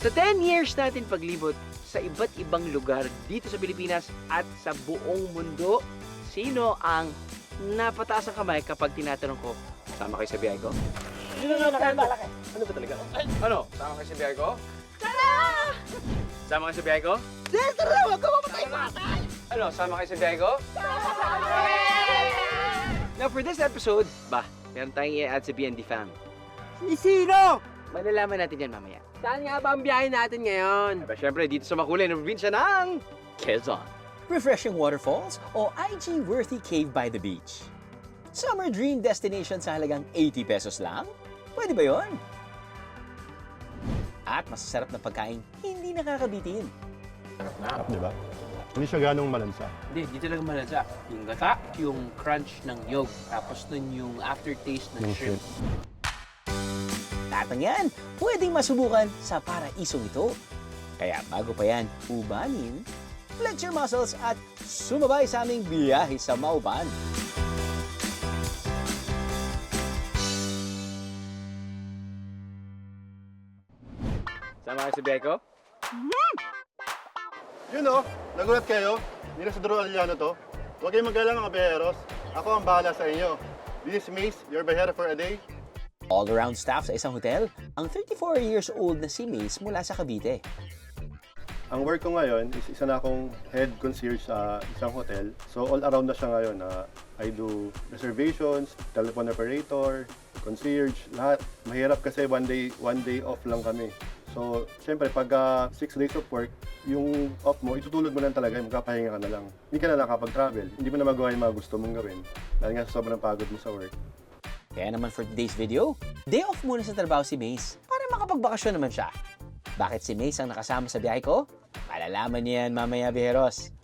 Sa 10 years natin paglibot sa iba't ibang lugar dito sa Pilipinas at sa buong mundo, sino ang napataas ang kamay kapag tinatanong ko, sama kayo sa biyahe ko? Ano ba talaga? Ano? Sama kayo sa biyahe ko? Tara! Sama kayo sa biyahe ko? Tara! Huwag ka mamatay! Ano? Sama kayo sa biyahe ko? Now for this episode, meron tayong i-add sa BND fam. Sino? Malalaman natin yan mamaya. Saan nga ba ang biyahe natin ngayon? Siyempre, dito sa makulay na probinsya ng Quezon. Refreshing waterfalls o IG-worthy cave by the beach. Summer dream destination sa halagang 80 pesos lang? Pwede ba yon? At masasarap na pagkain hindi nakakabitin. Sarap, di ba? Hindi siya ganong malansa. Hindi, dito lang malansa. Yung gata, yung crunch ng nyog, tapos nun yung aftertaste ng shrimp. Lahat ng yan, pwedeng masubukan sa paraisong ito. Kaya bago pa yan ubanin, flex your muscles at sumabay sa aming biyahe sa Mauban. Sama kayo sa biyahe ko? Yun o, nagulat kayo. Hindi na sa Drew Aliano to. Huwag kayong mag-alala mga beheros. Ako ang bahala sa inyo. This is Mace, your behero for a day. All-around staff sa isang hotel, ang 34 years old na si Mace mula sa Cavite. Ang work ko ngayon is isa na akong head concierge sa isang hotel. So all around na siya ngayon. I do reservations, telephone operator, concierge, lahat. Mahirap kasi one day off lang kami. So, syempre, pag 6 days of work, yung off mo, itutulog mo lang talaga, magkapahinga ka na lang. Hindi ka na nakapag-travel, hindi mo na magawa yung mga gusto mong gawin. Dahil nga sa sobrang pagod mo sa work. Kaya naman for today's video, day off muna sa trabaho si Mace para makapagbakasyon naman siya. Bakit si Mace ang nakasama sa biyahe ko? Malalaman niya yan mamaya, biheros.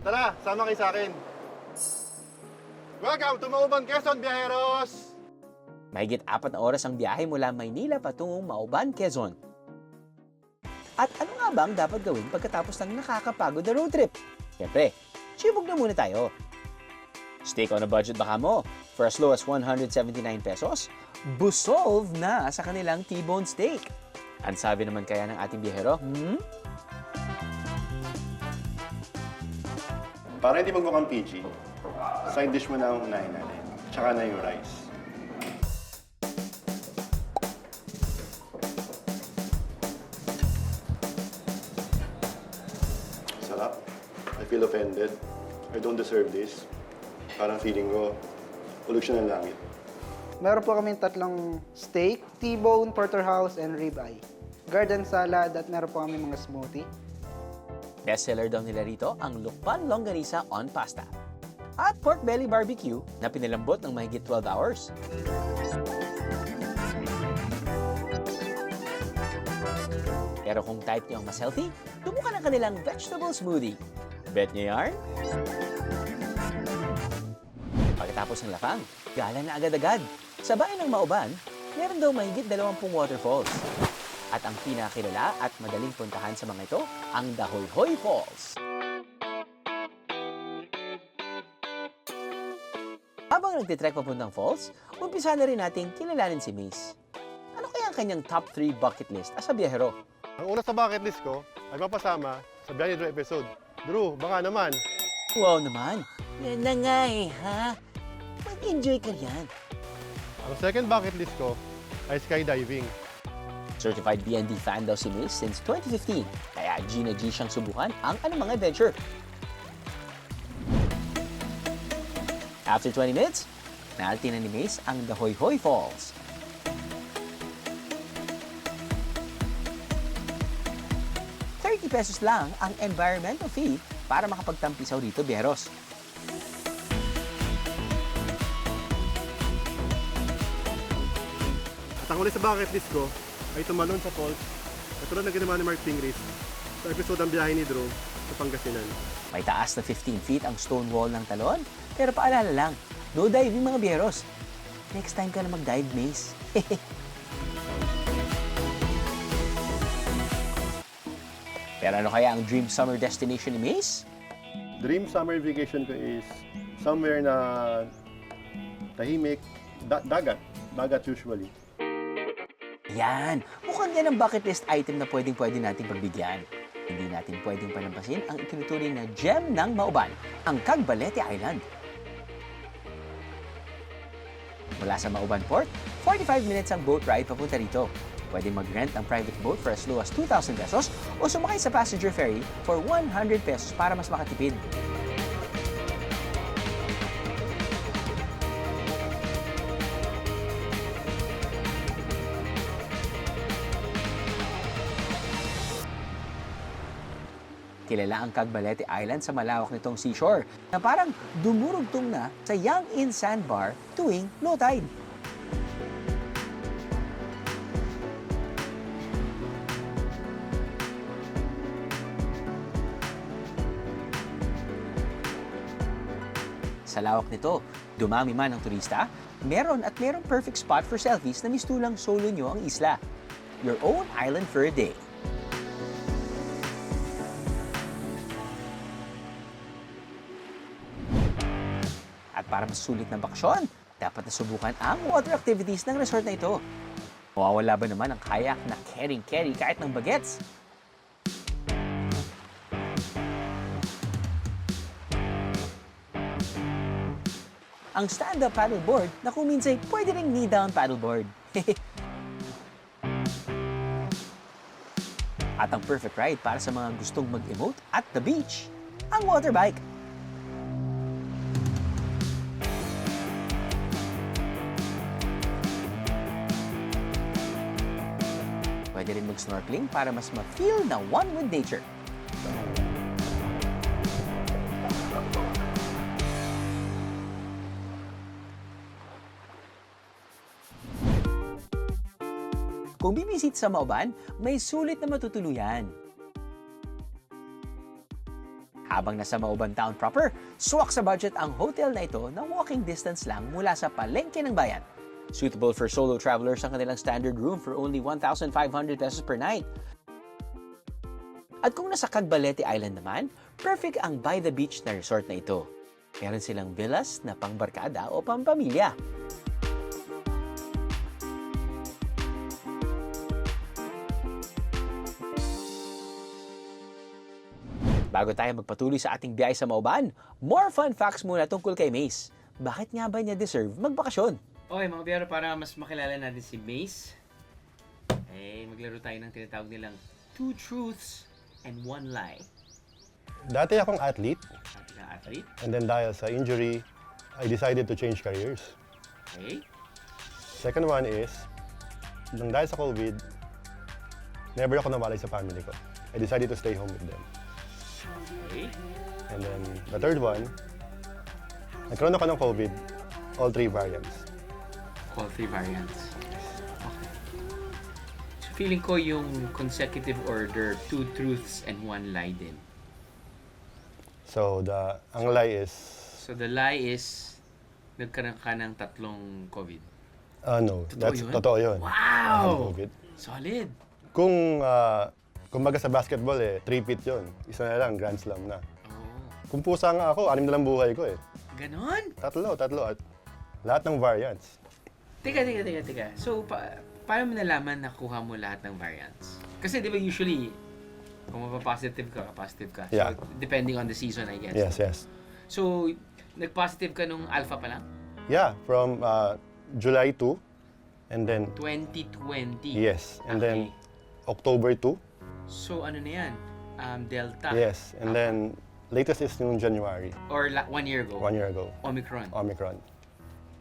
Tara, sama kayo sa akin. Welcome to Mauban, Quezon, biyaheros! Mahigit 4 na oras ang biyahe mula Maynila patungong Mauban, Quezon. At ano nga ba ang dapat gawin pagkatapos ng nakakapagod na road trip? Siyempre, chibog na muna tayo. Steak on a budget baka mo, for as low as 179 pesos, busolve na sa kanilang T-bone steak. Ang sabi naman kaya ng ating biyahero, Para hindi magmukhang PG, side dish mo na ang unahin natin. Tsaka na yung rice. Sarap. I feel offended. I don't deserve this. Parang feeling ko, ulog siya ng langit. Meron po kaming tatlong steak, T-bone, porterhouse, and ribeye. Garden salad at meron po kami mga smoothie. bestseller daw nila rito ang Lukban Longganisa on Pasta. At pork belly barbecue na pinalambot ng mahigit 12 hours. Pero kung type nyo ang mas healthy, tumukan ang kanilang vegetable smoothie. Bet nyo yarn? Pagkatapos ng lapang, gala na agad-agad. Sa bayan ng Mauban, meron daw mahigit 20 waterfalls. At ang pinakilala at madaling puntahan sa mga ito, ang Dahoyhoy Falls. Habang nagtitrek papuntang falls, umpisa na rin nating kilalanin si Mace. Ano kaya ang kanyang top 3 bucket list as a biyahero? Ang una sa bucket list ko ay mapasama sa Biyahe Drew episode. Drew, baka naman. Wow naman! Yan na nga ha? Mag-enjoy ka yan. Ang second bucket list ko ay skydiving. Certified BND fan daw si Mace since 2015, kaya G na G siyang subukan ang anumang adventure. After 20 minutes, naalti na ni Mace ang Dahoyhoy Falls. ₱30 lang ang environmental fee para makapagtampisaw dito, biyeros. At ang uli sa bucket list ko ay tumalon sa falls. Katulad na ginawa ni Mark Pingris sa episode ng Biyahe ni Drew sa Pangasinan. May taas na 15 feet ang stone wall ng talon, pero paalala lang, no diving mga biyeros. Next time ka na mag-dive, Mace. Pero ano kaya ang dream summer destination ni Mace? Dream summer vacation ko is somewhere na tahimik, dagat usually. Yan, mukhang yan ang bucket list item na pwede nating pagbigyan. Hindi natin pwedeng palampasin ang itinuturing na gem ng Mauban, ang Cagbalete Island. Mula sa Mauban Port, 45 minutes ang boat ride papunta rito. Pwede mag-rent ng private boat for as low as 2,000 pesos o sumakay sa passenger ferry for 100 pesos para mas makatipid. Kilala ang Cagbalete Island sa malawak nitong seashore na parang dumurugtong na sa Young In Sandbar tuwing low tide. Sa lawak nito, dumami man ang turista, merong perfect spot for selfies na mistulang solo nyo ang isla. Your own island for a day. At para mas sulit na bakasyon, dapat nasubukan ang water activities ng resort na ito. Mawawala ba naman ang kayak na carry kahit ng bagets? Ang stand-up paddleboard na kung minsan pwede rin knee-down paddleboard. At ang perfect ride para sa mga gustong mag-emote at the beach, ang water bike. Pwede rin mag-snorkeling para mas ma-feel na one with nature. Kung bibisit sa Mauban, may sulit na matutuluyan. Habang nasa Mauban Town proper, swak sa budget ang hotel na ito na walking distance lang mula sa palengke ng bayan. Suitable for solo travelers ang kanilang standard room for only 1,500 pesos per night. At kung nasa Cagbalete Island naman, perfect ang by the beach na resort na ito. Meron silang villas na pangbarkada o pampamilya. Bago tayo magpatuloy sa ating biyahe sa Mauban, more fun facts muna tungkol kay Mace. Bakit nga ba niya deserve magbakasyon? Okay mga biyero, para mas makilala natin si Mace, maglaro tayo ng tinatawag nilang 2 truths and 1 lie. Dati akong athlete, Ating athlete. and then dahil sa injury, I decided to change careers. Okay. Second one is, nang dahil sa COVID, never ako nawalay sa family ko. I decided to stay home with them. Okay. And then the third one, nagkaroon ako ng COVID, all 3 variants. All 3 variants. Okay. So feeling ko yung consecutive order, 2 truths and 1 lie din. So ang lie is, So the lie is, nagkaroon ka ng 3 COVID. no, Totoo yun? totoo yun. Wow! COVID. Solid! Kumbaga sa basketball 3-peat yun. Isa na lang, Grand Slam na. Oh, Kung pusa nga ako, 6 na lang buhay ko eh. ganon? Tatlo. At lahat ng variants. Teka. So, paano mo nalaman na kuha mo lahat ng variants? Kasi di ba usually, kung mapapositive ka, positive ka. Yeah. So, depending on the season, I guess. Yes. So, nag-positive ka nung alpha pa lang? Yeah, from July 2, and then, 2020. yes, and then Okay. October 2, So, ano na yan? Delta? yes, and then latest is yung January, Or 1 year ago? 1 year ago, Omicron. Omicron.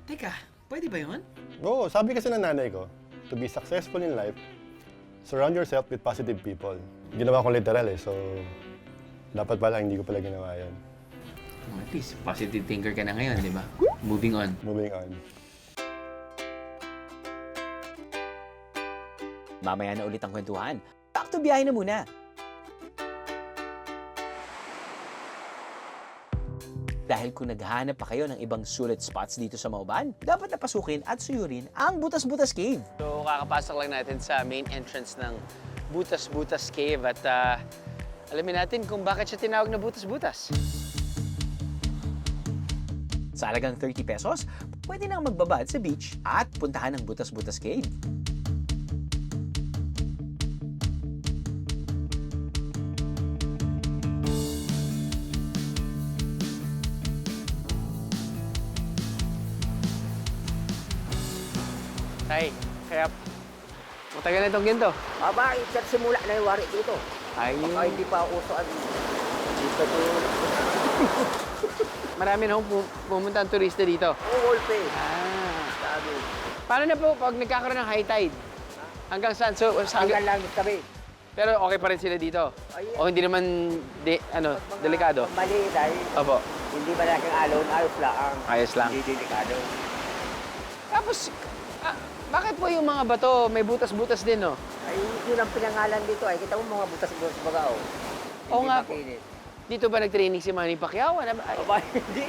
Teka, pwede ba yun? Oo, sabi kasi ng nanay ko, to be successful in life, surround yourself with positive people. Ginawa ko literal so dapat pala hindi ko pala ginawa yan. At least, positive thinker ka na ngayon, di ba? Moving on. Moving on. Mamaya na ulit ang kwentuhan. Back to biyahe na muna. Dahil kung naghahanap pa kayo ng ibang sulit spots dito sa Mauban, dapat napasukin at suyurin ang Butas-Butas Cave. So, kakapasok lang natin sa main entrance ng Butas-Butas Cave at alamin natin kung bakit siya tinawag na Butas-Butas. Sa halagang 30 pesos, pwede nang magbabad sa beach at puntahan ang Butas-Butas Cave. Kaya, matagal na itong ginto. Aba, isang simula na yung wari dito. Ayun. Baka hindi pa uso ang dito dito. Marami na pumunta ang turista dito. All pay. Ah. Sabi. Paano na po pag nagkakaroon ng high tide? Hanggang saan? So, Hanggang lang kami. pero okay pa rin sila dito? Ayun. O hindi naman, delikado? Mali dahil Opo. hindi ba natin alon, ayos lang. Ayos lang. Hindi delikado. Tapos, bakit po yung mga bato may butas-butas din, no? Ay, yun ang pinangalan dito. Ay, kita mo mga butas-butas baga, oh. Oo nga po. makinit. Dito ba nag-training si Manny Pacquiao? Aba, hindi.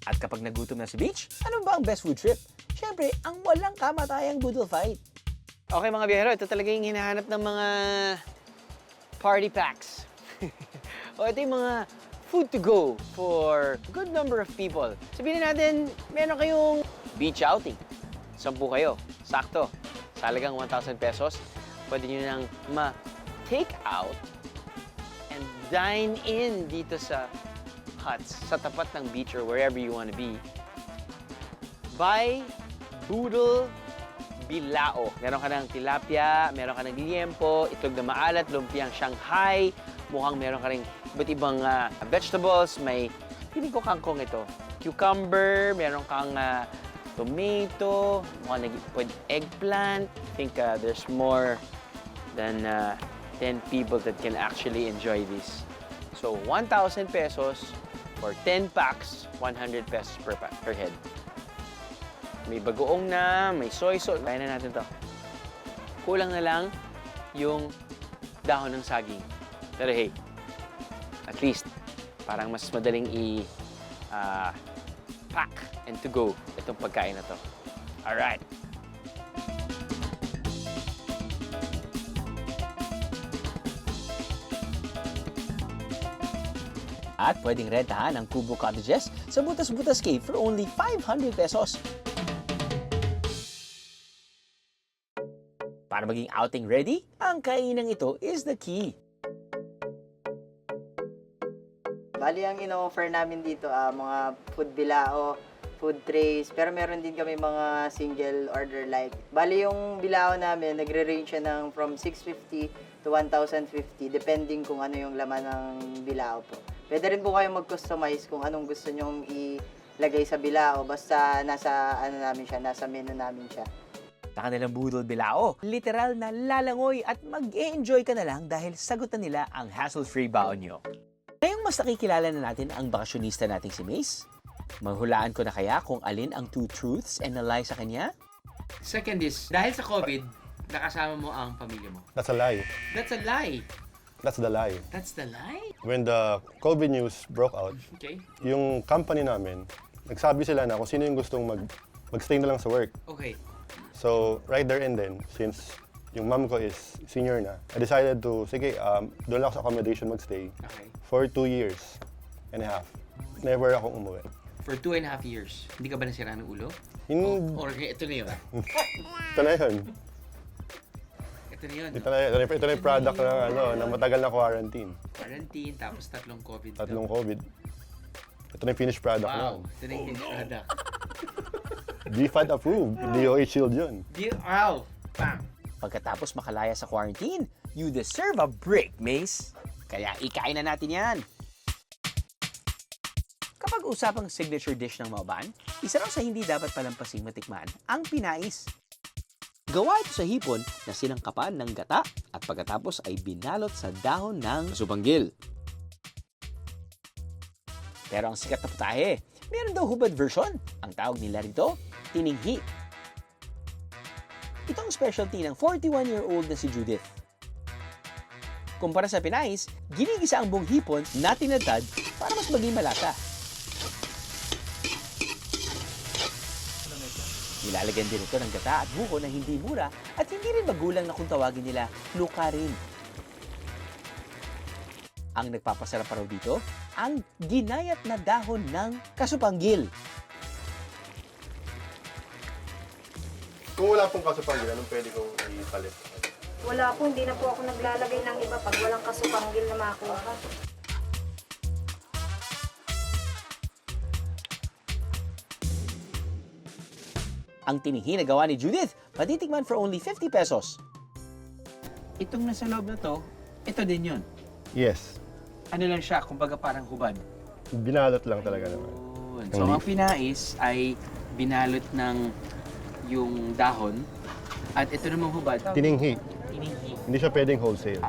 At kapag nagutom na sa beach, ano ba ang best food trip? Siyempre, ang walang kamatayang boodle fight. Okay mga biyahero, ito talaga yung hinahanap ng mga party packs. O ito yung mga food to go for a good number of people. Sabihin na natin, meron kayong beach outing. 10 kayo, sakto. Sa halagang 1,000 pesos, pwede nyo nang ma-take out and dine in dito sa huts, sa tapat ng beach or wherever you want to be. Buy Boodle Bilao. Meron ka ng tilapia, meron ka ng liempo, itlog na maalat, lumpiang Shanghai, mukhang meron ka rin iba't ibang vegetables. May, piling ko kangkong ito. Cucumber, meron kang tomato, mukhang pwede eggplant. I think there's more than 10 people that can actually enjoy this. So, 1,000 pesos for 10 packs, 100 pesos per head. May bagoong na, may soy sauce. Kaya na natin to. Kulang na lang yung dahon ng saging. Pero hey, at least, parang mas madaling pack and to go itong pagkain na to. Alright. At pwedeng rentahan ang Kubo Cottages sa Butas-Butas Cave for only 500 pesos. Para maging outing ready, ang kainang ito is the key. Bali, ang ino-offer namin dito, mga food bilao, food trays, pero meron din kami mga single order like. Bali, yung bilao namin, nagre-range siya ng from 650 to 1,050, depending kung ano yung laman ng bilao po. Pwede rin po kayo mag-customize kung anong gusto nyong ilagay sa bilao, basta nasa, namin siya, nasa menu namin siya. Sa kanilang Boodle Bilao, literal na lalangoy at mag-e-enjoy ka na lang dahil sagutan nila ang hassle-free baon nyo. Ngayong mas nakikilala na natin ang bakasyonista nating si Mace, maghulaan ko na kaya kung alin ang 2 truths and a lie sa kanya? Second is, dahil sa COVID, nakasama mo ang pamilya mo. That's a lie. That's a lie. That's the lie. That's the lie? When the COVID news broke out, Okay. yung company namin, nagsabi sila na kung sino yung gustong magstay na lang sa work. Okay. So, right there and then, since yung mom ko is senior na, I decided to, sige, doon lang ako sa accommodation magstay Okay. for 2 years and a half. Never akong umuwi. For 2.5 years, hindi ka ba nasira ng ulo? Hindi, Or ito na yun? ito na yun. Ito na yun, Ito no? na yung product na matagal na quarantine. Quarantine, tapos 3 COVID. Tatlong COVID. Ito na yung finished product Wow. na. Ito na yung finished product. GFAD approved. DOH shield yun. Ow! Bam! Pagkatapos makalaya sa quarantine, you deserve a break, Mace. Kaya ikain na natin yan. Kapag usapang signature dish ng Maoban, isa raw sa hindi dapat palampasing matikman ang pinais. Gawa ito sa hipon na sinangkapan ng gata at pagkatapos ay binalot sa dahon ng kasubanggil. Pero ang sikat na putahe, meron daw hubad version. Ang tawag nila rito, tininghi. Ito ang specialty ng 41-year-old na si Judith. Kumpara sa pinais, ginigisa ang buong hipon na tinatad para mas maging malasa. Nilalagyan din ito ng gata at buko na hindi mura at hindi rin magulang na kung tawagin nila lukarin. Ang nagpapasarap pa raw dito, ang ginayat na dahon ng kasupanggil. Kung wala pong kasupanggil, anong pwede kong ipalit? Wala po, hindi na po ako naglalagay ng iba pag walang kasupanggil na makuha. Ang tinihi na gawa ni Judith, patitikman for only 50 pesos. Itong nasa loob na to, ito din yun. Yes. Ano lang siya, kumbaga parang hubad. Binalot lang talaga naman. Yun. So, ang pinais ay binalot ng yung dahon. At ito namang hubad. Tininghi. Tininghi. Hindi siya pwedeng wholesale.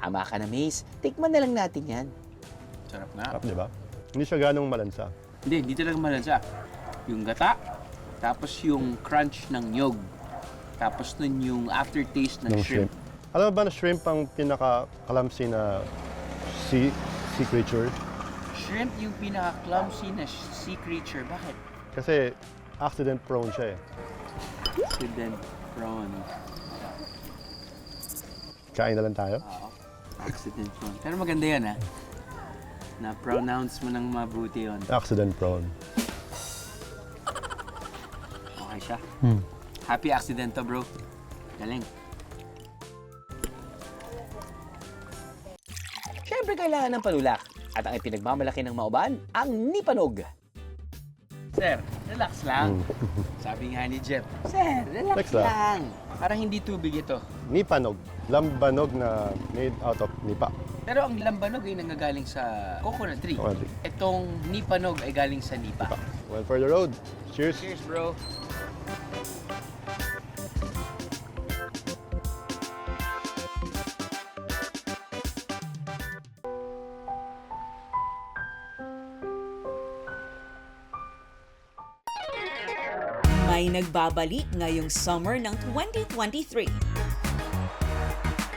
Tama ka na, Mace. Tikman na lang natin yan. Sarap nga. Sarap, di ba? Hindi siya ganong malansa. Hindi talaga malansa. Yung gata, tapos yung crunch ng nyog. Tapos nun yung aftertaste ng Ng shrimp. Alam mo ba na shrimp ang pinaka-clumsy na sea creature? Shrimp yung pinaka-clumsy na sea creature. Bakit? Kasi accident prone siya eh. Accident prone. Kain na lang tayo. Oo. Accident prone. Pero maganda yan ha. Na-pronounce mo ng mabuti yun. Accident prone. Okay siya. Happy accident to, bro. Galing. Siyempre kailangan ng panulak. At ang ipinagmamalaki ng Mauban, ang nipanog. Sir, relax lang. Sabi nga ni Jeff, Sir, relax Relax lang. lang. Parang hindi tubig ito. Nipanog. Lambanog na made out of nipa. Pero ang lambanog ay nanggagaling sa coconut tree. Coconut tree. Itong nipanog ay galing sa nipa. Well, for the road. Cheers. Cheers, bro. May nagbabalik ngayong summer ng 2023.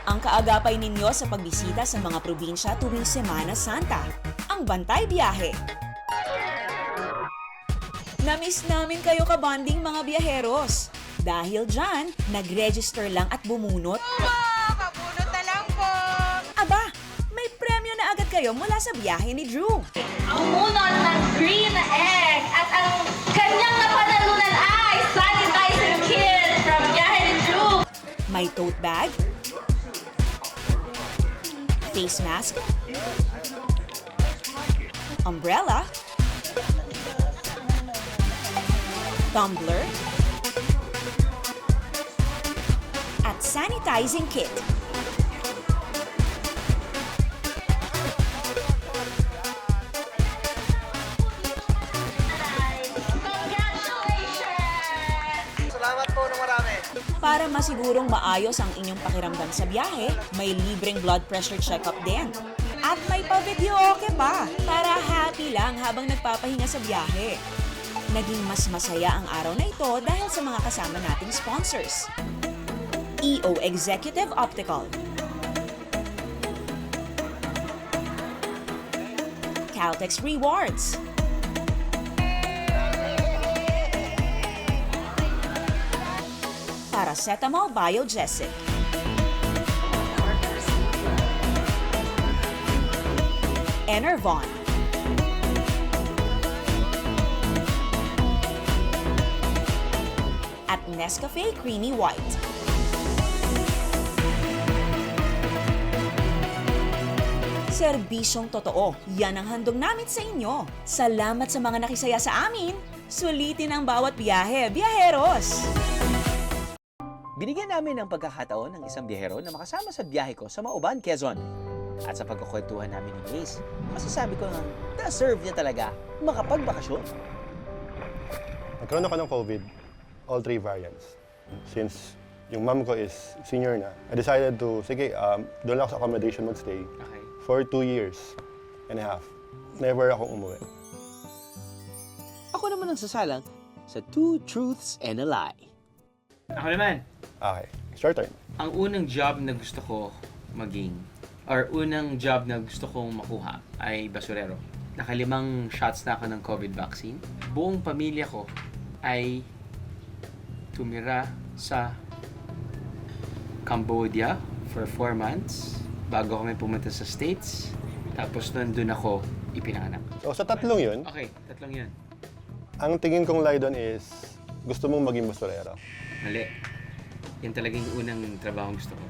Ang kaagapay ninyo sa pagbisita sa mga probinsya tuwing Semana Santa, ang Bantay Biyahe. Namiss namin kayo kabanding mga biyaheros. Dahil dyan, nag-register lang at bumunot. Kabunot na lang po! Aba, may premyo na agad kayo mula sa biyahe ni Drew. Ang munot ng green egg at ang kanyang napanalunan ay sanitizing kit from Biyahe ni Drew. May tote bag, face mask, umbrella, tumbler, at sanitizing kit. Para masigurong maayos ang inyong pakiramdam sa biyahe, may libreng blood pressure check-up din. At may pa-video okay pa, para happy lang habang nagpapahinga sa biyahe. Naging mas masaya ang araw na ito dahil sa mga kasama nating sponsors. EO Executive Optical, Caltex Rewards, Paracetamol Biogesic, Enervon, at Nescafe Creamy White. Serbisyong totoo, yan ang handog namin sa inyo. Salamat sa mga nakisaya sa amin. Sulitin ang bawat biyahe, biyaheros! Binigyan namin ng pagkakataon ng isang biyahero na makasama sa biyahe ko sa Mauban, Quezon. At sa pagkukwentuhan namin ni Mace, masasabi ko na deserve niya talaga makapagbakasyon. Nagkaroon ako ng COVID, all 3 variants. Since yung mom ko is senior na, I decided to, sige, doon lang ako sa accommodation magstay Okay. for 2 years and a half. Never akong umuwi. Ako naman ang sasalang sa 2 truths and a lie. Ako naman. Okay, short turn. Ang unang job na gusto ko maging, or unang job na gusto kong makuha ay basurero. Nakalimang shots na ako ng COVID vaccine. Buong pamilya ko ay tumira sa Cambodia for 4 months bago kami pumunta sa States. Tapos nandun ako ipinanganak. So sa tatlong yun, Okay, tatlong yun. ang tingin kong lie doon is gusto mong maging basurero. Mali. Yan talaga yung unang trabaho gusto ko.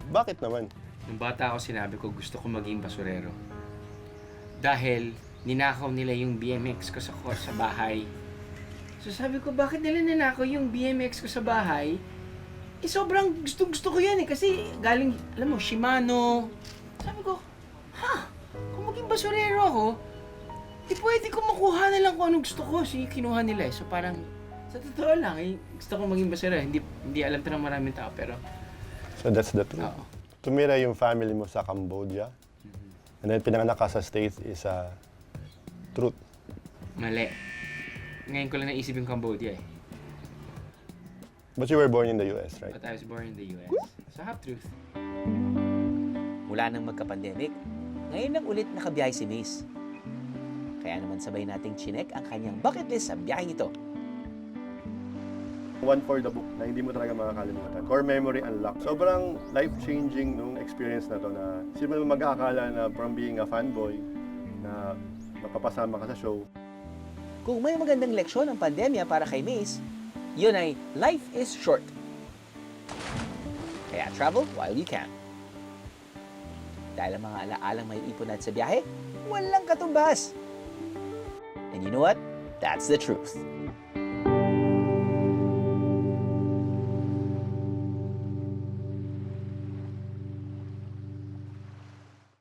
Bakit naman? Nung bata ako, sinabi ko gusto ko maging basurero. Dahil ninakaw nila yung BMX ko sa bahay. So sabi ko, bakit nila nanakaw yung BMX ko sa bahay? Sobrang gusto ko yan kasi galing, alam mo, Shimano. Sabi ko, kung maging basurero ako, pwede ko makuha na lang kung anong gusto ko. So kinuha nila So parang, sa totoo lang, gusto ko maging basurero. Hindi alam to ng maraming tao, pero... So that's the truth. Oo. Tumira yung family mo sa Cambodia. And then pinanganak ka sa States is truth. Mali. Ngayon ko lang naisip yung Cambodia But you were born in the US, right? But I was born in the US. So half truth. Mula nang magka-pandemic, ngayon lang ulit nakabiyahe si Mace. Kaya naman sabay nating chinek ang kanyang bucket list sa biyaheng ito. One for the book na hindi mo talaga makakalimutan. Core memory unlocked. Sobrang life-changing nung experience na to na sino mo mag-aakala na from being a fanboy na mapapasama ka sa show. Kung may magandang leksyon ang pandemya para kay Mace, yun ay life is short. Kaya travel while you can. Dahil ang mga alaalang may ipon natin sa biyahe, walang katumbas. And you know what? That's the truth.